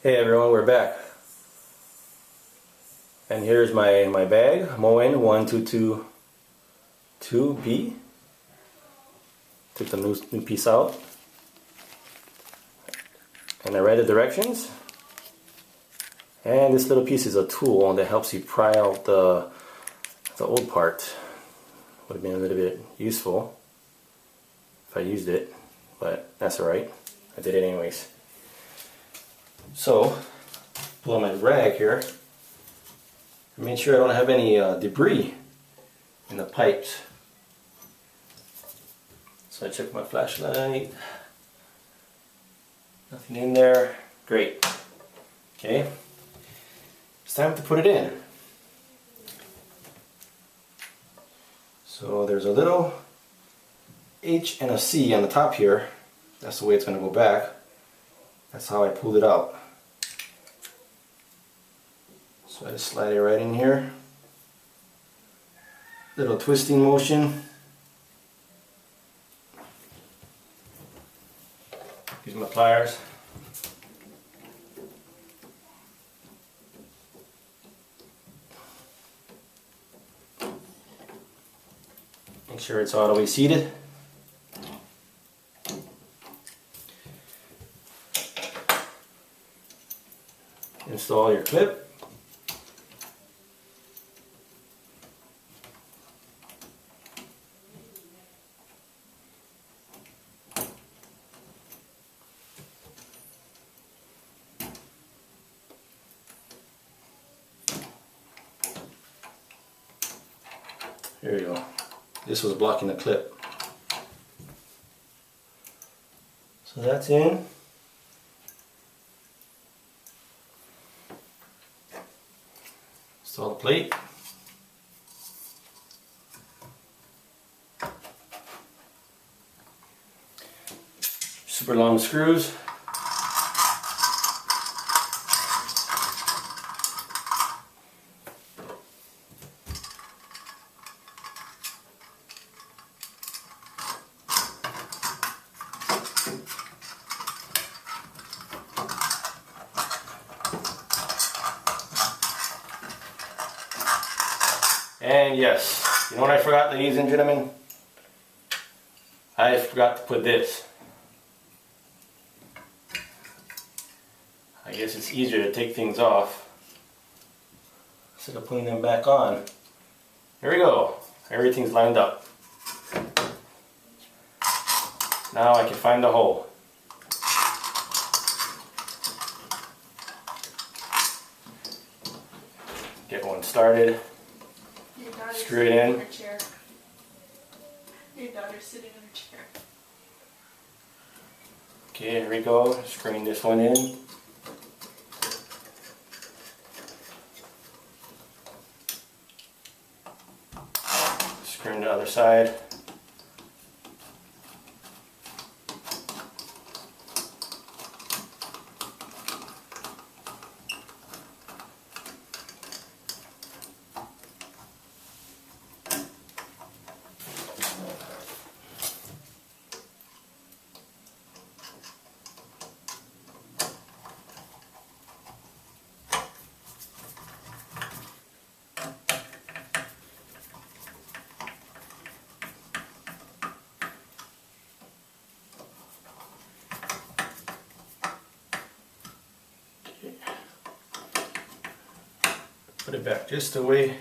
Hey everyone, we're back. And here's my bag, Moen 1222B. Took the new piece out. And I read the directions. And this little piece is a tool that helps you pry out the old part. Would have been a little bit useful if I used it, but that's alright. I did it anyways. So, pull out my rag here. Make sure I don't have any debris in the pipes. So I check my flashlight. Nothing in there. Great. Okay. It's time to put it in. So there's a little H and a C on the top here. That's the way it's going to go back. That's how I pulled it out. So I just slide it right in here. Little twisting motion. Use my pliers. Make sure it's all the way seated. Install your clip. There you go. This was blocking the clip. So that's in. Install the plate. Super long screws. And yes, you know what I forgot, ladies and gentlemen? I forgot to put this. I guess it's easier to take things off instead of putting them back on. Here we go. Everything's lined up. Now I can find the hole. Get one started. Screw it in. Your daughter's sitting in her chair. Okay, here we go. Screwing this one in. Screwing the other side. Put it back just the way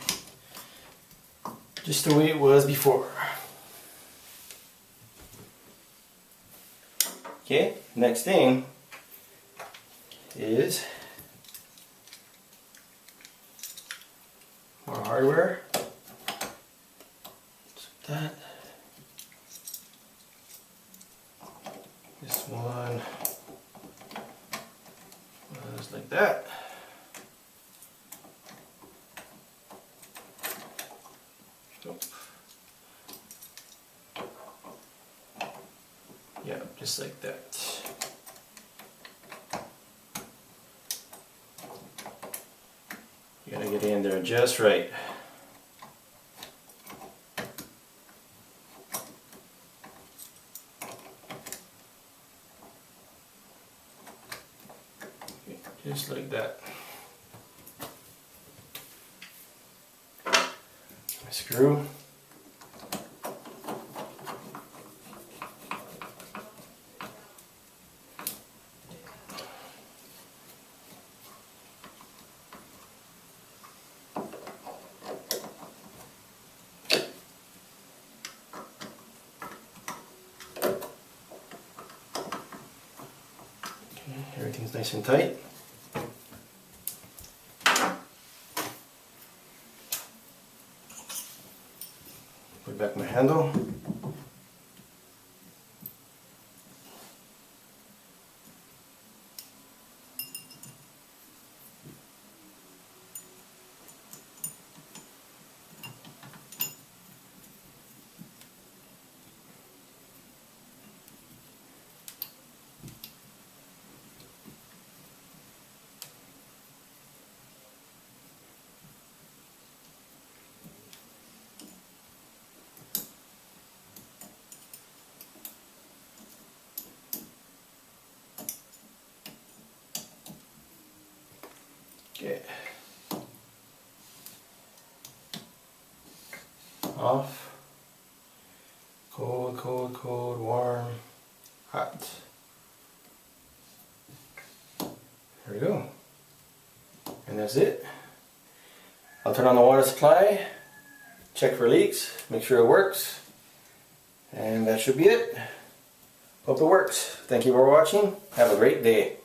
it was before. Okay, next thing is more hardware. So that. This one was like that. Yeah, just like that. You gotta get in there just right. Just like that. Screw. Everything's nice and tight. Put back my handle. Okay. Off. Cold, cold, cold, warm, hot. There we go. And that's it. I'll turn on the water supply, check for leaks, make sure it works, and that should be it. Hope it works. Thank you for watching. Have a great day.